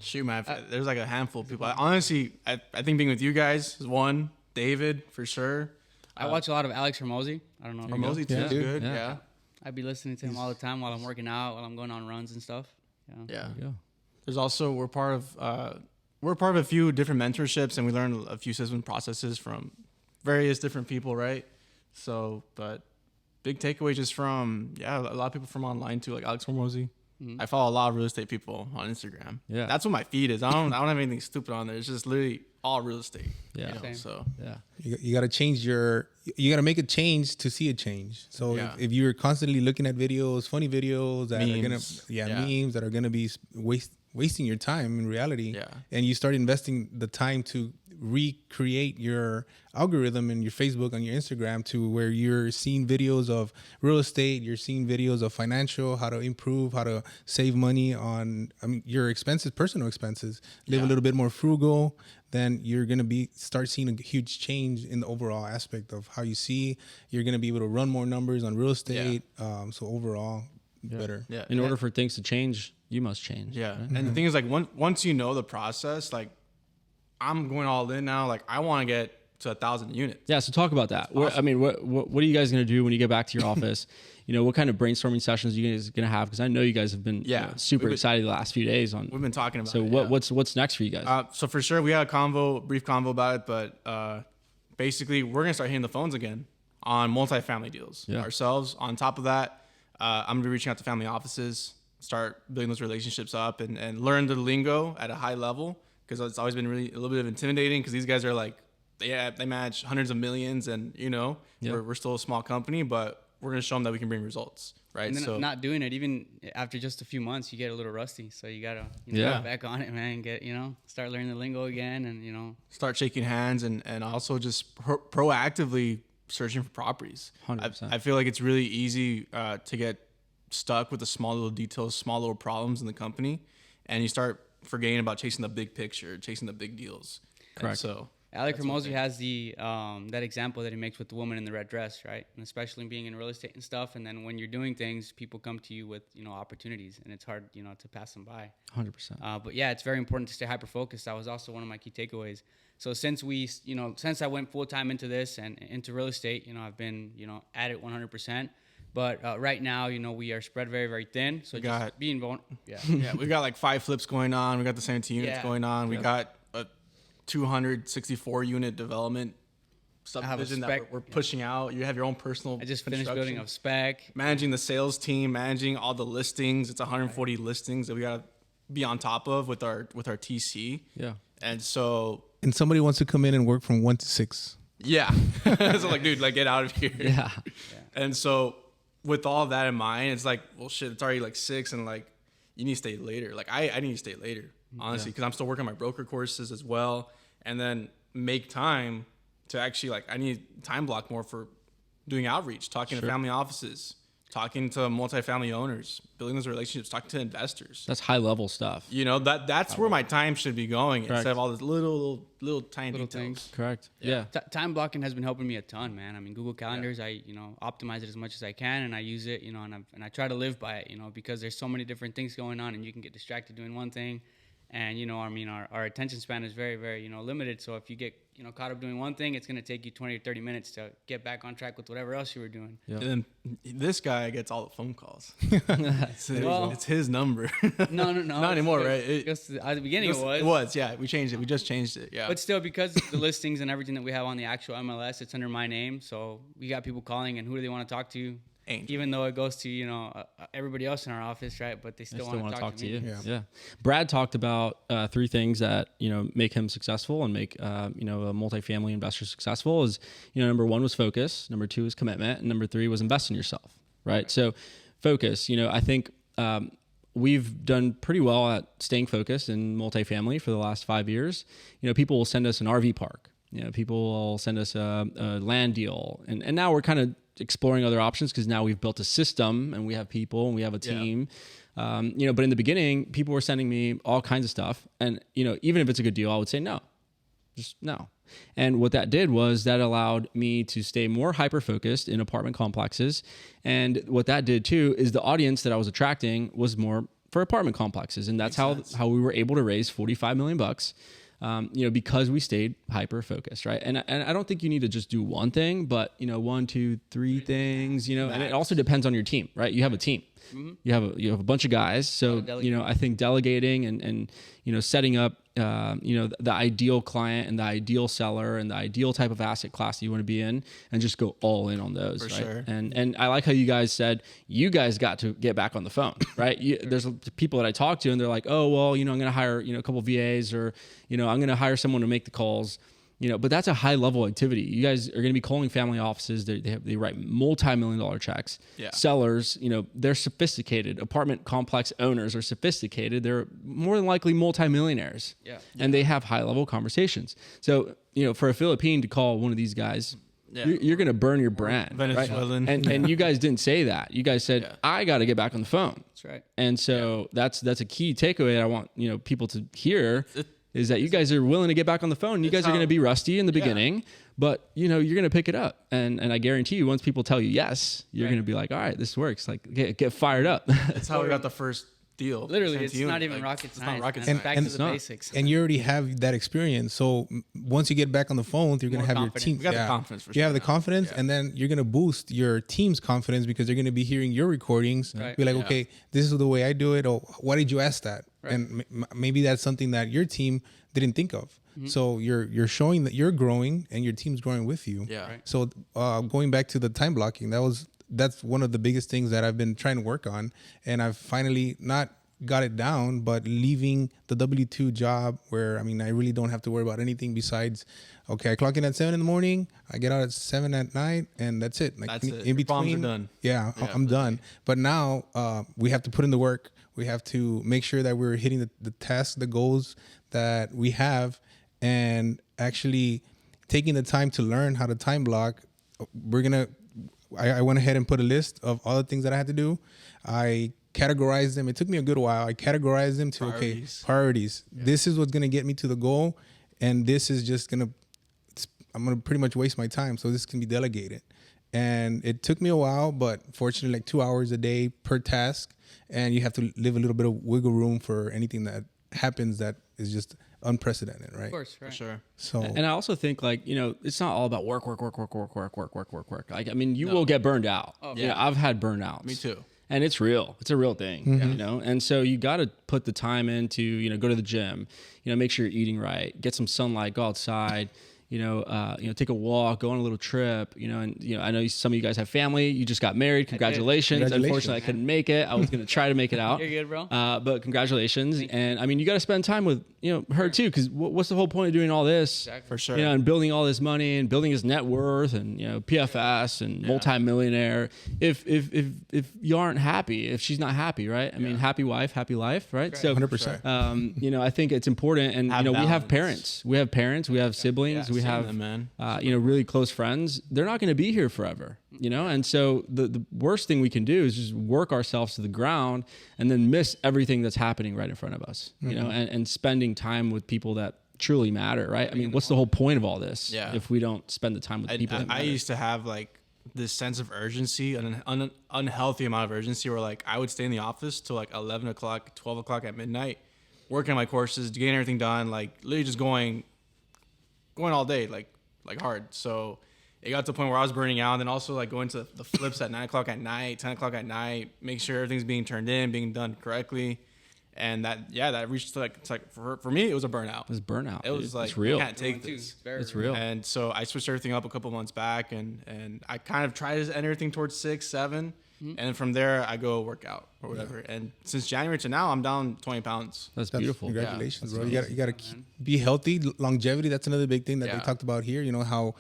Shoot, man, there's like a handful of people. I think being with you guys is one. David, for sure. I watch a lot of Alex Hormozy. I don't know. Hormozy too is good. Yeah. I'd be listening to him all the time while I'm working out, while I'm going on runs and stuff. Yeah. There's also we're part of a few different mentorships, and we learn a few system processes from various different people, right? So, but big takeaway just from a lot of people from online too, like Alex Hormozy. Mm-hmm. I follow a lot of real estate people on Instagram. Yeah, that's what my feed is. I don't have anything stupid on there. It's just literally all real estate. Yeah. So you got to change you got to make a change to see a change. So if you're constantly looking at videos, funny videos that memes. Memes that are gonna be wasting your time in reality, and you start investing the time to recreate your algorithm in your Facebook, on your Instagram, to where you're seeing videos of real estate, you're seeing videos of financial, how to improve, how to save money on your expenses, personal expenses, live a little bit more frugal, then you're going to start seeing a huge change in the overall aspect of how you see. You're going to be able to run more numbers on real estate. So overall, better. Yeah. In order for things to change, you must change. Yeah. Right? And the thing is, like, once you know the process, like, I'm going all in now. Like, I want to get to 1,000 units. Yeah. So talk about that. Awesome. I mean, what are you guys going to do when you get back to your office? What kind of brainstorming sessions are you guys going to have? Because I know you guys have been super excited the last few days on. We've been talking about. So it, what's next for you guys? So for sure, we had a brief convo about it, but basically, we're gonna start hitting the phones again on multifamily deals ourselves. On top of that, I'm gonna be reaching out to family offices, start building those relationships up, and learn the lingo at a high level, because it's always been really a little bit of intimidating, because these guys are like, they manage hundreds of millions, and we're still a small company, but we're gonna show them that we can bring results, right? And then not doing it, even after just a few months, you get a little rusty. So you gotta get back on it, man. Get start learning the lingo again, and start shaking hands, and also just proactively searching for properties. 100%. I feel like it's really easy to get stuck with the small little details, small little problems in the company, and you start forgetting about chasing the big picture, chasing the big deals. Correct. And so Alec Hermosi has the that example that he makes with the woman in the red dress, right? And especially being in real estate and stuff. And then when you're doing things, people come to you with opportunities, and it's hard to pass them by. 100%. But yeah, it's very important to stay hyper focused. That was also one of my key takeaways. So since I went full time into this and into real estate, I've been at it 100%. But right now, we are spread very, very thin. So just being vulnerable. Yeah, we got like 5 flips going on. We got the 17 units going on. We got a 264 unit development subdivision that we're pushing out. You have your own personal. I just finished building a spec. Managing the sales team, managing all the listings. It's 140 listings that we got to be on top of with our TC. Yeah. And so. And somebody wants to come in and work from 1 to 6. Yeah. So like, dude, like get out of here. Yeah. And so with all that in mind, it's like, well, shit, it's already like 6, and like you need to stay later. Like I need to stay later, honestly, because I'm still working on my broker courses as well, and then make time to actually, like, I need time block more for doing outreach, talking to family offices, talking to multifamily owners, building those relationships, talking to investors. That's high level stuff. That's where my time should be going. Correct. Instead of all these little tiny details. Things. Correct. Yeah. Time blocking has been helping me a ton, man. I mean, Google Calendars, I optimize it as much as I can, and I use it, and I try to live by it, because there's so many different things going on, and you can get distracted doing one thing. And, our attention span is very, very, limited. So if you get, caught up doing one thing, it's going to take you 20 or 30 minutes to get back on track with whatever else you were doing. Yep. And then this guy gets all the phone calls. It's his number. No. Not anymore, right? At the beginning it was. It was, yeah. We changed it. We just changed it, yeah. But still, because the listings and everything that we have on the actual MLS, it's under my name. So we got people calling, and who do they want to talk to? Angel. Even though it goes to everybody else in our office, right? But they still want to talk to me. Yeah. Brad talked about 3 things that make him successful and make a multifamily investor successful. Is number 1 was focus, number 2 was commitment, and number 3 was invest in yourself. Right. So focus. I think we've done pretty well at staying focused in multifamily for the last 5 years. People will send us an RV park. People will send us a land deal, and now we're kind of exploring other options, because now we've built a system and we have people and we have a team. But in the beginning, people were sending me all kinds of stuff, and even if it's a good deal, I would say no, just no. And what that did was that allowed me to stay more hyper focused in apartment complexes, and what that did too is the audience that I was attracting was more for apartment complexes, and that's how we were able to raise $45 million. Because we stayed hyper focused, right? And I don't think you need to just do one thing, but 1, 2, 3 things, and it also depends on your team, right? You have a team, you have a bunch of guys. So, I think delegating and setting up, the ideal client and the ideal seller and the ideal type of asset class that you want to be in, and just go all in on those. For right? sure. And I like how you guys said, you guys got to get back on the phone, right? There's people that I talk to and they're like, oh, well, I'm going to hire, a couple of VAs, or, I'm going to hire someone to make the calls. But that's a high level activity. You guys are going to be calling family offices. They write multi-million-dollar checks. Yeah. Sellers, they're sophisticated. Apartment complex owners are sophisticated. They're more than likely multi-millionaires. Yeah. And they have high level conversations. So, for a Philippine to call one of these guys, you're going to burn your brand. Venezuelan. Right? And you guys didn't say that. You guys said, I got to get back on the phone. That's right. And so that's a key takeaway that I want, people to hear. Is that you guys are willing to get back on the phone. You guys are going to be rusty in the beginning, but you know, you're going to pick it up. And I guarantee you, once people tell you yes, you're going to be like, all right, this works. Like get fired up. That's how we got the first deal. Literally, it's not even rocket science. Not rocket science. science. Back to the basics. And you already have that experience. So once you get back on the phone, you're going to have your team. We got the confidence for sure. You have the confidence, and then you're going to boost your team's confidence because they're going to be hearing your recordings. Right. Be like, okay, this is the way I do it. Or why did you ask that? Right. And maybe that's something that your team didn't think of. So you're showing that you're growing and your team's growing with you. Yeah. Right. So going back to the time blocking, that's one of the biggest things that I've been trying to work on, and I've finally not got it down, but leaving the W-2 job where, I mean, I really don't have to worry about anything besides, okay, I clock in at 7 in the morning, I get out at 7 at night, and that's it. Like That's it. In Your bombs between, are done. Yeah, I'm done. But now we have to put in the work. We have to make sure that we're hitting the tasks, the goals that we have, and actually taking the time to learn how to time block. I went ahead and put a list of all the things that I had to do. I categorize them. It took me a good while. I categorized them to priorities. Yeah. This is what's going to get me to the goal, and this is just I'm going to pretty much waste my time. So this can be delegated. And it took me a while, but fortunately, like 2 hours a day per task, and you have to leave a little bit of wiggle room for anything that happens that is just unprecedented, right? Of course, right. For sure. So, and I also think, like, you know, it's not all about work. Like, I mean, you will get burned out. Oh, yeah. I've had burnouts. Me too. And it's real. It's a real thing, you know? And so you got to put the time into, you know, go to the gym, you know, make sure you're eating right, get some sunlight, go outside, you know, take a walk, go on a little trip, you know, and, you know, I know some of you guys have family. You just got married. Congratulations. Unfortunately, I couldn't make it. I was going to try to make it out. You're good, bro. But congratulations. And I mean, you got to spend time with, you know, her too, because what's the whole point of doing all this? Exactly. For sure. You know, and building all this money and building his net worth and, you know, PFS and multimillionaire. If you aren't happy, if she's not happy, right? I mean, happy wife, happy life, right? So 100%. You know, I think it's important. And, you know, we have parents, we have siblings, we have, you know, really close friends. They're not going to be here forever, you know? And so the worst thing we can do is just work ourselves to the ground and then miss everything that's happening right in front of us, you know, and spending time with people that truly matter, right? I mean, what's the whole point of all this if we don't spend the time with people that matter? I used to have like this sense of urgency, an unhealthy amount of urgency where like I would stay in the office till like 11 o'clock, 12 o'clock at midnight, working on my courses, getting everything done, like literally just going all day, like hard. So it got to the point where I was burning out, and then also like going to the flips at 9 o'clock at night, 10 o'clock at night, make sure everything's being turned in, being done correctly. And that reached like, it's like for me, it was a burnout. It was burnout. It was dude. like, it's real. I can't take this. It's real. And so I switched everything up a couple months back, and I kind of tried to end everything towards 6, 7. And then from there, I go work out or whatever. Yeah. And since January to now, I'm down 20 pounds. That's beautiful. Congratulations, bro. You got to be healthy. Longevity, that's another big thing that they talked about here. You know, how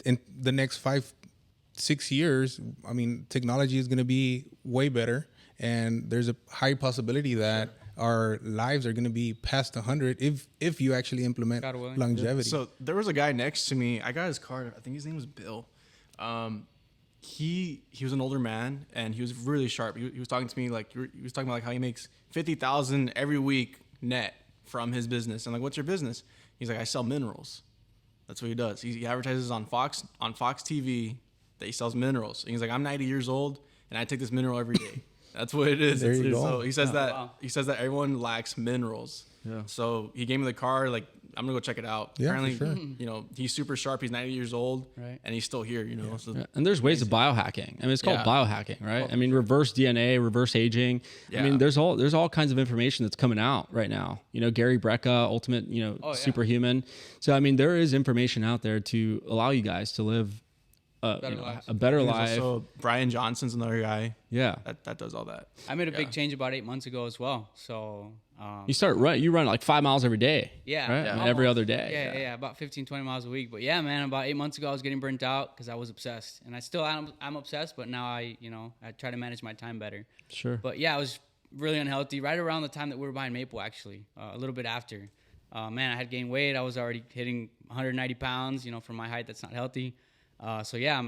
in the next 5-6 years, I mean, technology is going to be way better. And there's a high possibility that our lives are going to be past 100 if you actually implement longevity. So there was a guy next to me. I got his card. I think his name was Bill. He was an older man, and he was really sharp. He was talking to me like he was talking about like how he makes $50,000 every week net from his business. I'm like, what's your business? He's like, I sell minerals. That's what he does. He advertises on Fox TV that he sells minerals. And he's like, I'm 90 years old, and I take this mineral every day. That's what it is. There you go. So he says he says that everyone lacks minerals. Yeah. So he gave me the card. Like, I'm gonna go check it out. Yeah, apparently, for sure. You know, he's super sharp. He's 90 years old, and he's still here. You know, so and there's ways of biohacking. I mean, it's called biohacking, right? I mean, reverse DNA, reverse aging. I mean, there's all kinds of information that's coming out right now. You know, Gary Brecka, Ultimate, Superhuman. So I mean, there is information out there to allow you guys to live a better life. So Brian Johnson's another guy. Yeah, that does all that. I made a big change about 8 months ago as well. So you run like 5 miles every day. Yeah, right? I mean, every other day. Yeah, about 15-20 miles a week. But yeah, man, about 8 months ago I was getting burnt out because I was obsessed, and I'm obsessed. But now I try to manage my time better. Sure. But yeah, I was really unhealthy right around the time that we were buying Maple, actually, a little bit after. Man, I had gained weight. I was already hitting 190 pounds. You know, from my height, that's not healthy. So yeah,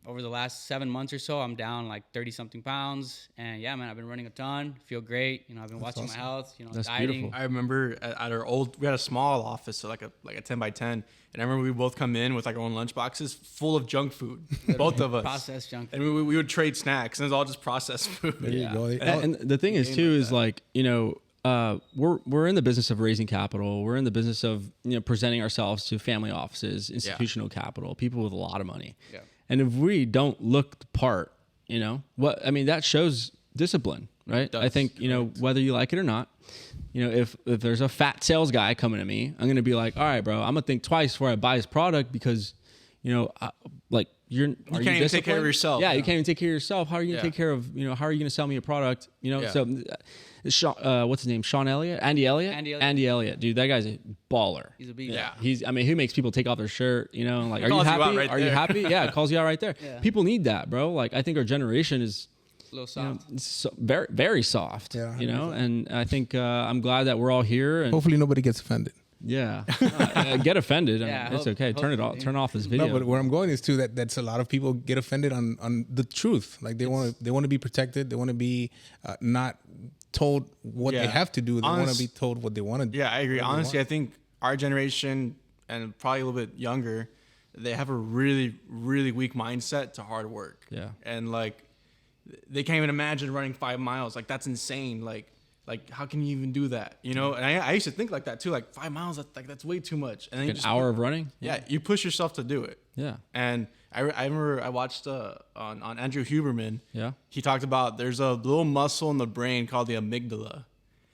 over the last 7 months or so, I'm down like 30 something pounds. And yeah, man, I've been running a ton. Feel great. You know, I've been watching my health, you know, That's dieting. beautiful. I remember at our we had a small office, so like a 10 by 10. And I remember we both come in with like our own lunch boxes full of junk food, both of us. Processed junk food. And we would trade snacks, and it was all just processed food. There you go. And the thing is too is like, you know, we're in the business of raising capital. We're in the business of, you know, presenting ourselves to family offices, institutional capital, people with a lot of money. Yeah. And if we don't look the part, you know, that shows discipline, right? I think, you know, whether you like it or not, you know, if there's a fat sales guy coming to me, I'm going to be like, all right, bro, I'm going to think twice before I buy his product because, you know, you can't even take care of yourself. Yeah, you can't even take care of yourself. How are you going to take care of, you know, how are you going to sell me a product? You know, so what's his name? Sean Elliott? Andy Elliott? Andy Elliott. Dude, that guy's a baller. He's a beast. Yeah. I mean, who makes people take off their shirt, you know, like, are you calls you happy? out right Are you there. happy? Yeah, it calls you out right there. Yeah. People need that, bro. Like, I think our generation is, A little soft. you know, so very, very soft, you know, 100%. and I think I'm glad that we're all here. And Hopefully nobody gets offended. yeah, get offended. It's okay. Turn off this video. No, but where I'm going is too that's a lot of people get offended on the truth. Like they want to be protected. They want to be not told what they have to do. They want to be told what they want to do. Yeah, I agree. Honestly, I think our generation and probably a little bit younger, they have a really, really weak mindset to hard work. Yeah. And like, they can't even imagine running 5 miles. Like, that's insane. Like how can you even do that? You know? And I used to think like that too. Like 5 miles, that's way too much. And then An hour of running. Yeah, you push yourself to do it. Yeah. And I remember I watched on Andrew Huberman. Yeah. He talked about there's a little muscle in the brain called the amygdala.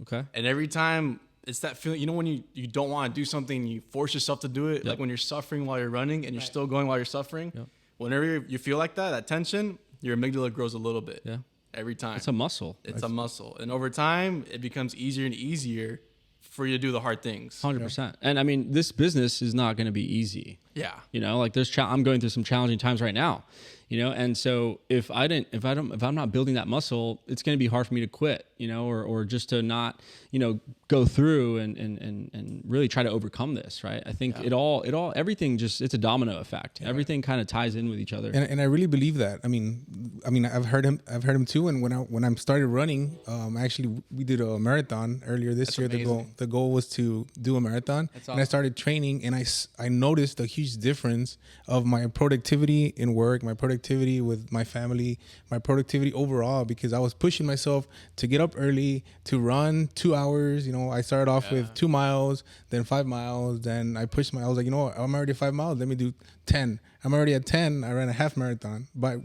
Okay. And every time it's that feeling, you know, when you don't want to do something, you force yourself to do it. Yep. Like when you're suffering while you're running and you're still going while you're suffering. Yep. Whenever you feel like that tension, your amygdala grows a little bit. Yeah. Every time. It's a muscle. It's a muscle. And over time, it becomes easier and easier for you to do the hard things. 100%. And I mean, this business is not going to be easy. Yeah. You know, like I'm going through some challenging times right now, you know? And so if I'm not building that muscle, it's going to be hard for me to quit, you know, or just to not, you know, go through and really try to overcome this. Right. I think everything it's a domino effect. Yeah. Everything kind of ties in with each other. And I really believe that. I mean, I've heard him too. And when I started running, actually we did a marathon earlier this year. Amazing. The goal was to do a marathon. That's awesome. And I started training, and I noticed a huge difference of my productivity in work, my productivity with my family, my productivity overall, because I was pushing myself to get up early, to run 2 hours. You know, I started off with 2 miles, then 5 miles, then I was like, you know what, I'm already 5 miles, let me do 10. I'm already at 10. I ran a half marathon by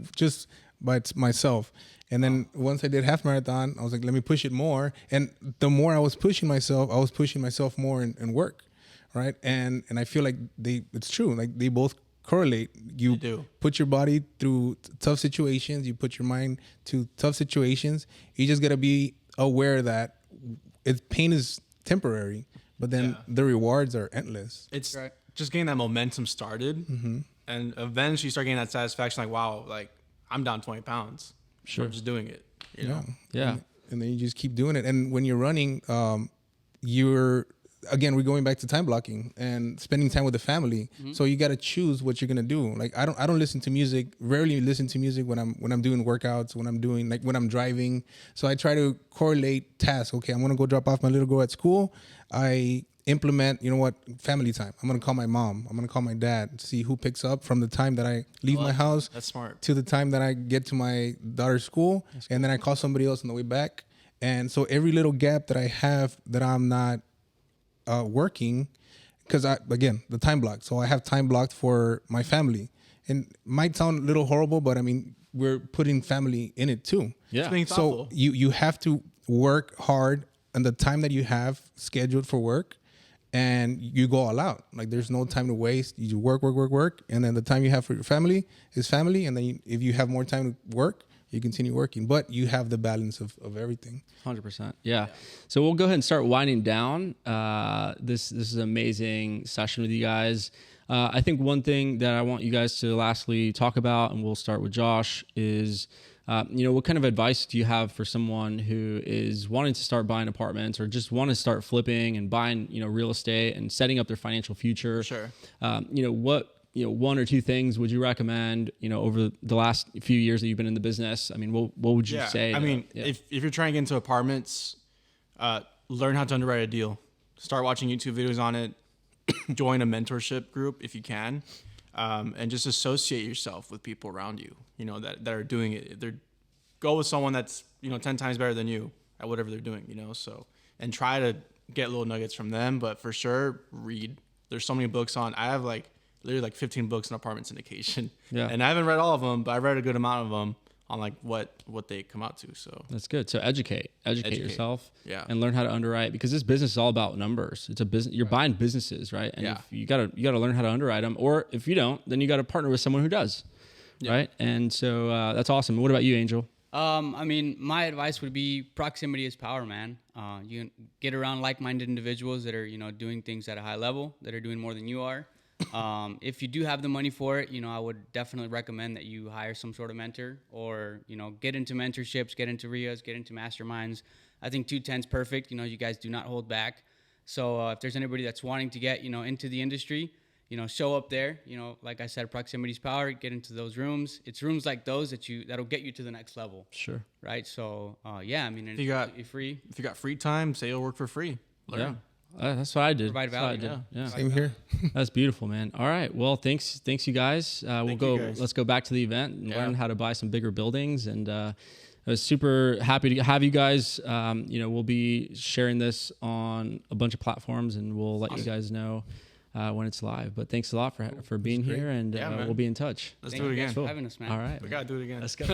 myself. And then once I did half marathon, I was like, let me push it more. And the more I was pushing myself more in work, right? And I feel like it's true. Like they both correlate. You do. Put your body through tough situations. You put your mind to tough situations. You just got to be aware that pain is temporary, but then the rewards are endless. It's just getting that momentum started. Mm-hmm. And eventually you start getting that satisfaction. Like, wow, like I'm down 20 pounds. Sure. I'm just doing it. You know? Yeah. And then you just keep doing it. And when you're running, we're going back to time blocking and spending time with the family. Mm-hmm. So you got to choose what you're going to do. Like I don't listen to music, rarely listen to music when I'm doing workouts, when I'm driving. So I try to correlate tasks. Okay, I'm going to go drop off my little girl at school. I implement, you know what, family time. I'm going to call my mom. I'm going to call my dad, see who picks up from the time that I leave my house. That's smart. To the time that I get to my daughter's school. And then I call somebody else on the way back. And so every little gap that I have that I'm not working, because the time block. So I have time blocked for my family. And it might sound a little horrible, but I mean, we're putting family in it too. Yeah. So you have to work hard on the time that you have scheduled for work, and you go all out. Like there's no time to waste. You work, and then the time you have for your family is family. And then if you have more time to work, you continue working, but you have the balance of everything. 100%. Yeah. So we'll go ahead and start winding down. This is an amazing session with you guys. I think one thing that I want you guys to lastly talk about, and we'll start with Josh, is what kind of advice do you have for someone who is wanting to start buying apartments or just want to start flipping and buying, real estate and setting up their financial future? Sure. one or two things would you recommend, over the last few years that you've been in the business? I mean, what would you say? I mean, if you're trying to get into apartments, learn how to underwrite a deal. Start watching YouTube videos on it. Join a mentorship group if you can, and just associate yourself with people around you, that are doing it. Go with someone that's 10 times better than you at whatever they're doing, so, and try to get little nuggets from them. But for sure, read. There's so many books on. I have literally 15 books on apartment syndication, and I haven't read all of them, but I read a good amount of them on what they come out to. So that's good. So educate yourself, and learn how to underwrite, because this business is all about numbers. It's a business. You're buying businesses, right? And if you gotta learn how to underwrite them, or if you don't, then you got to partner with someone who does, right? And so that's awesome. What about you, Angel? I mean, my advice would be proximity is power, man. You get around like-minded individuals that are, doing things at a high level, that are doing more than you are. If you do have the money for it, I would definitely recommend that you hire some sort of mentor, or, get into mentorships, get into RIAs, get into masterminds. I think 210 is perfect. You guys do not hold back. So if there's anybody that's wanting to get, into the industry, show up there, like I said, proximity is power, get into those rooms. It's rooms like those that'll get you to the next level. Sure. Right. So, I mean, if you got free time, say you'll work for free. Learn. Yeah. That's what I did. Provide value. Yeah. Same here. That's beautiful, man. All right. Well, thanks you guys. Let's go back to the event and learn how to buy some bigger buildings. And, I was super happy to have you guys. We'll be sharing this on a bunch of platforms, and we'll let you guys know when it's live. But thanks a lot for being here, and we'll be in touch. Let's do it again. Thanks for having us, man. All right. We got to do it again. Let's go.